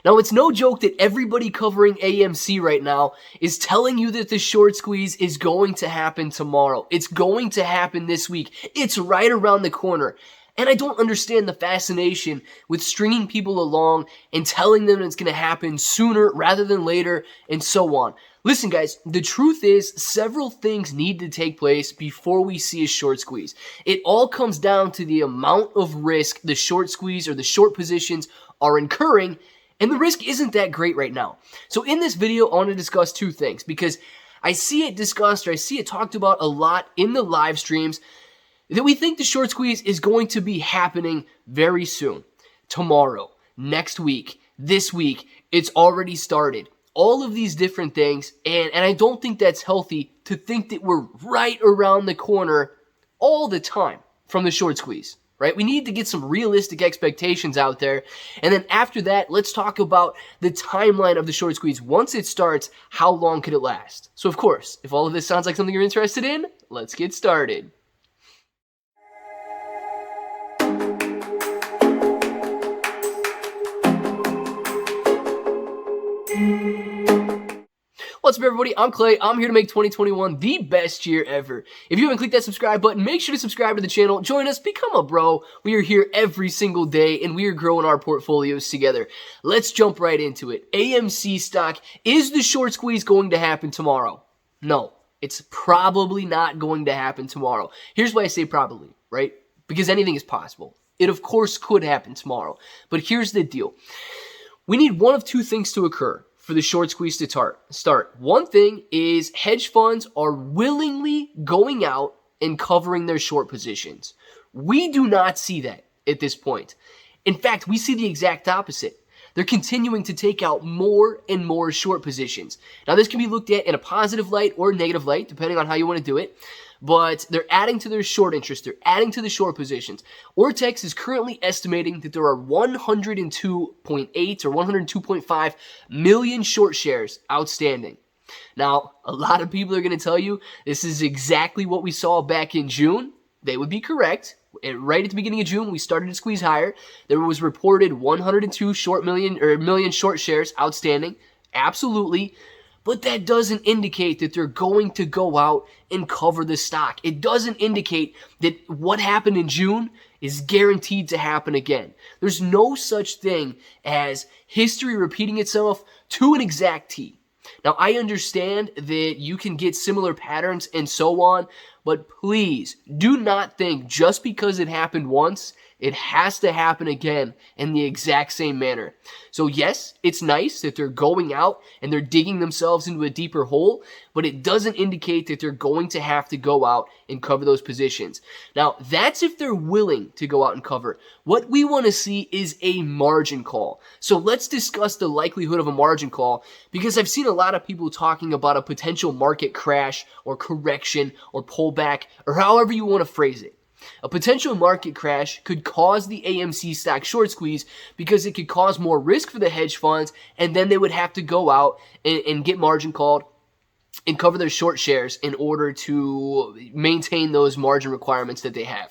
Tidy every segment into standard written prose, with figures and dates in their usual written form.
Now, it's no joke that everybody covering AMC right now is telling you that the short squeeze is going to happen tomorrow. It's going to happen this week. It's right around the corner. And I don't understand the fascination with stringing people along and telling them it's going to happen sooner rather than later and so on. Listen, guys, the truth is several things need to take place before we see a short squeeze. It all comes down to the amount of risk the short squeeze or the short positions are incurring, and the risk isn't that great right now. So in this video, I want to discuss two things because I see it discussed or I see it talked about a lot in the live streams that we think the short squeeze is going to be happening very soon. Tomorrow, next week, this week, it's already started. All of these different things, and I don't think that's healthy to think that we're right around the corner all the time from the short squeeze, right? We need to get some realistic expectations out there. And then after that, let's talk about the timeline of the short squeeze. Once it starts, how long could it last? So of course, if all of this sounds like something you're interested in, let's get started. What's up, everybody? I'm Clay. I'm here to make 2021 the best year ever. If you haven't clicked that subscribe button, make sure to subscribe to the channel. Join us, become a bro. We are here every single day, and we are growing our portfolios together. Let's jump right into it. AMC stock, is the short squeeze going to happen tomorrow? No, it's probably not going to happen tomorrow. Here's why I say probably, right? Because anything is possible. It, of course, could happen tomorrow. But here's the deal. We need one of two things to occur for the short squeeze to start. One thing is hedge funds are willingly going out and covering their short positions. We do not see that at this point. In fact, we see the exact opposite. They're continuing to take out more and more short positions. Now, this can be looked at in a positive light or negative light, depending on how you want to do it. But they're adding to their short interest. They're adding to the short positions. Ortex is currently estimating that there are 102.8 or 102.5 million short shares outstanding. Now, a lot of people are going to tell you this is exactly what we saw back in June. They would be correct. Right at the beginning of June, we started to squeeze higher. There was reported 102 million short shares outstanding. Absolutely. But that doesn't indicate that they're going to go out and cover the stock. It doesn't indicate that what happened in June is guaranteed to happen again. There's no such thing as history repeating itself to an exact T. Now, I understand that you can get similar patterns and so on, but please do not think just because it happened once, it has to happen again in the exact same manner. So yes, it's nice that they're going out and they're digging themselves into a deeper hole, but it doesn't indicate that they're going to have to go out and cover those positions. Now, that's if they're willing to go out and cover. What we want to see is a margin call. So let's discuss the likelihood of a margin call, because I've seen a lot of people talking about a potential market crash or correction or pullback or however you want to phrase it. A potential market crash could cause the AMC stock short squeeze because it could cause more risk for the hedge funds, and then they would have to go out and get margin called and cover their short shares in order to maintain those margin requirements that they have.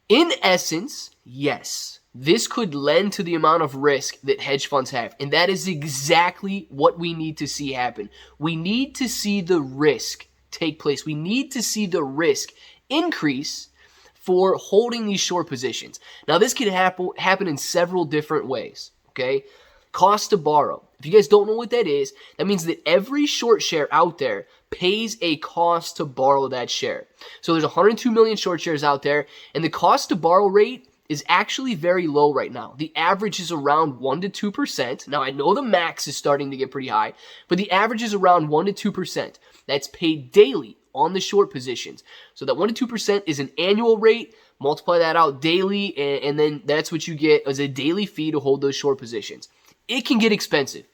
In essence, yes, this could lend to the amount of risk that hedge funds have, and that is exactly what we need to see happen. We need to see the risk take place. We need to see the risk increase for holding these short positions. Now, this can happen in several different ways, okay? Cost to borrow. If you guys don't know what that is, that means that every short share out there pays a cost to borrow that share. So there's 102 million short shares out there, and the cost to borrow rate is actually very low right now. The average is around 1 to 2%. Now, I know the max is starting to get pretty high, but the average is around 1 to 2%. That's paid daily on the short positions. So that 1 to 2% is an annual rate. Multiply that out daily, and then that's what you get as a daily fee to hold those short positions. It can get expensive,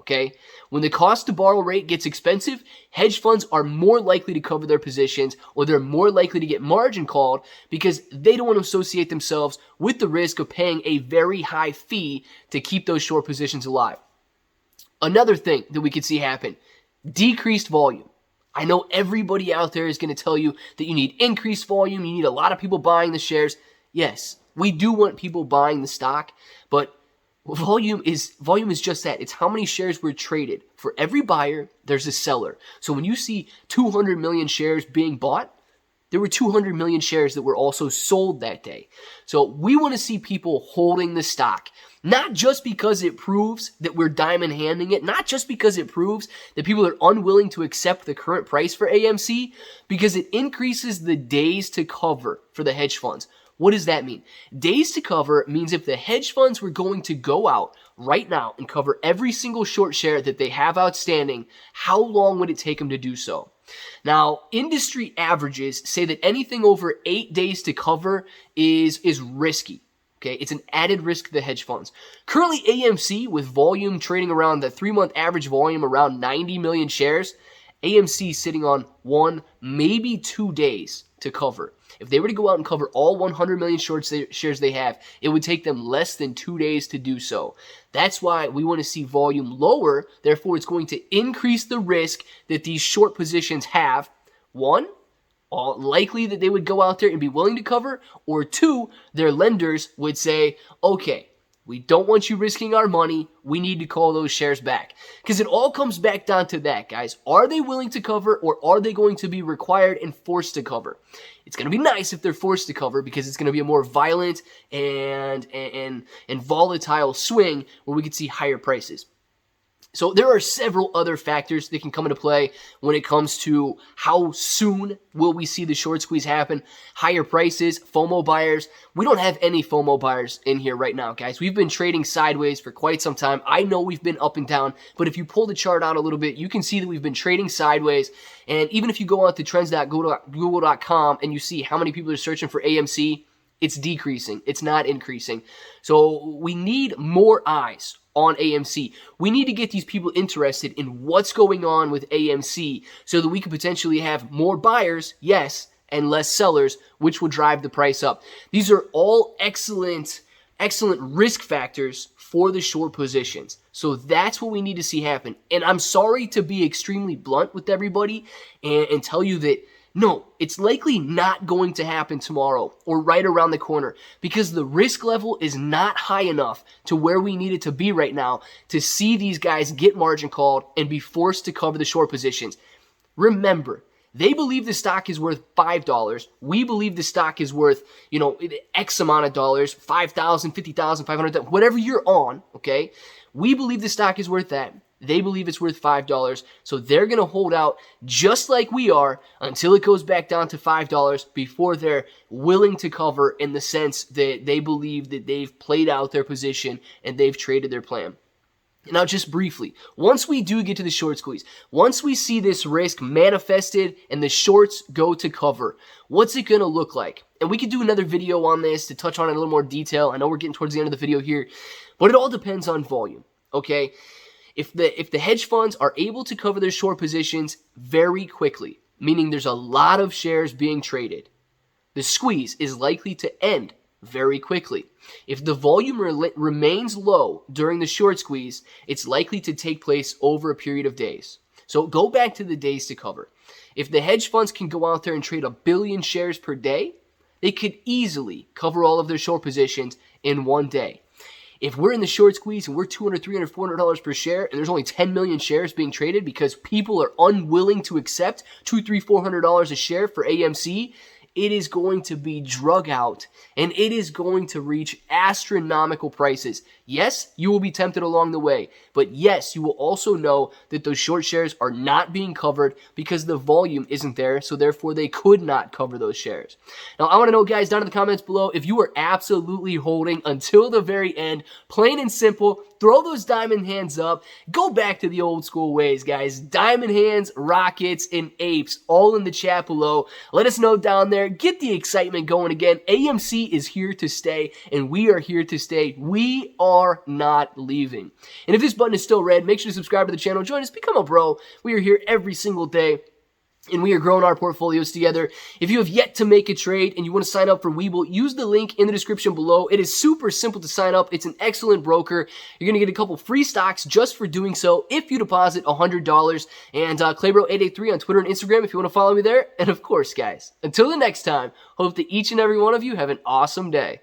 okay? When the cost to borrow rate gets expensive, hedge funds are more likely to cover their positions, or they're more likely to get margin called because they don't want to associate themselves with the risk of paying a very high fee to keep those short positions alive. Another thing that we could see happen, decreased volume. I know everybody out there is going to tell you that you need increased volume, you need a lot of people buying the shares. Yes, we do want people buying the stock, but volume is just that. It's how many shares were traded. For every buyer, there's a seller. So when you see 200 million shares being bought, there were 200 million shares that were also sold that day. So we want to see people holding the stock, not just because it proves that we're diamond handing it, not just because it proves that people are unwilling to accept the current price for AMC, because it increases the days to cover for the hedge funds. What does that mean? Days to cover means if the hedge funds were going to go out right now and cover every single short share that they have outstanding, how long would it take them to do so? Now, industry averages say that anything over 8 days to cover is risky. Okay, it's an added risk to the hedge funds. Currently, AMC, with volume trading around the 3-month average volume around 90 million shares, AMC is sitting on 1, maybe 2 days to cover. If they were to go out and cover all 100 million shares they have, it would take them less than 2 days to do so. That's why we want to see volume lower. Therefore, it's going to increase the risk that these short positions have. 1, likely that they would go out there and be willing to cover, or 2, their lenders would say, okay, we don't want you risking our money. We need to call those shares back. Because it all comes back down to that, guys. Are they willing to cover, or are they going to be required and forced to cover? It's going to be nice if they're forced to cover, because it's going to be a more violent and volatile swing where we could see higher prices. So there are several other factors that can come into play when it comes to how soon will we see the short squeeze happen. Higher prices, FOMO buyers. We don't have any FOMO buyers in here right now, guys. We've been trading sideways for quite some time. I know we've been up and down, but if you pull the chart out a little bit, you can see that we've been trading sideways. And even if you go out to trends.google.com and you see how many people are searching for AMC, it's decreasing. It's not increasing. So we need more eyes on AMC. We need to get these people interested in what's going on with AMC so that we could potentially have more buyers, yes, and less sellers, which will drive the price up. These are all excellent risk factors for the short positions. So that's what we need to see happen. And I'm sorry to be extremely blunt with everybody and tell you that no, it's likely not going to happen tomorrow or right around the corner, because the risk level is not high enough to where we need it to be right now to see these guys get margin called and be forced to cover the short positions. Remember, they believe the stock is worth $5. We believe the stock is worth, X amount of dollars, 5,000, 50,000, 500,000, whatever you're on, okay? We believe the stock is worth that. They believe it's worth $5, so they're going to hold out just like we are until it goes back down to $5 before they're willing to cover, in the sense that they believe that they've played out their position and they've traded their plan. Now, just briefly, once we do get to the short squeeze, once we see this risk manifested and the shorts go to cover, what's it going to look like? And we could do another video on this to touch on it in a little more detail. I know we're getting towards the end of the video here, but it all depends on volume, okay? If the hedge funds are able to cover their short positions very quickly, meaning there's a lot of shares being traded, the squeeze is likely to end very quickly. If the volume remains low during the short squeeze, it's likely to take place over a period of days. So go back to the days to cover. If the hedge funds can go out there and trade 1 billion shares per day, they could easily cover all of their short positions in one day. If we're in the short squeeze and we're $200, $300, $400 per share, and there's only 10 million shares being traded because people are unwilling to accept $200, $300, $400 a share for AMC, it is going to be drug out, and it is going to reach astronomical prices. Yes, you will be tempted along the way, but yes, you will also know that those short shares are not being covered because the volume isn't there, so therefore they could not cover those shares. Now, I want to know, guys, down in the comments below, if you are absolutely holding until the very end, plain and simple, throw those diamond hands up, go back to the old school ways, guys. Diamond hands, rockets, and apes, all in the chat below. Let us know down there. Get the excitement going again. AMC is here to stay, and we are here to stay. We are not leaving. And if this button is still red, make sure to subscribe to the channel. Join us. Become a bro. We are here every single day, and we are growing our portfolios together. If you have yet to make a trade and you want to sign up for Webull, use the link in the description below. It is super simple to sign up. It's an excellent broker. You're going to get a couple free stocks just for doing so if you deposit $100. And ClayBro883 on Twitter and Instagram if you want to follow me there. And of course, guys, until the next time, hope that each and every one of you have an awesome day.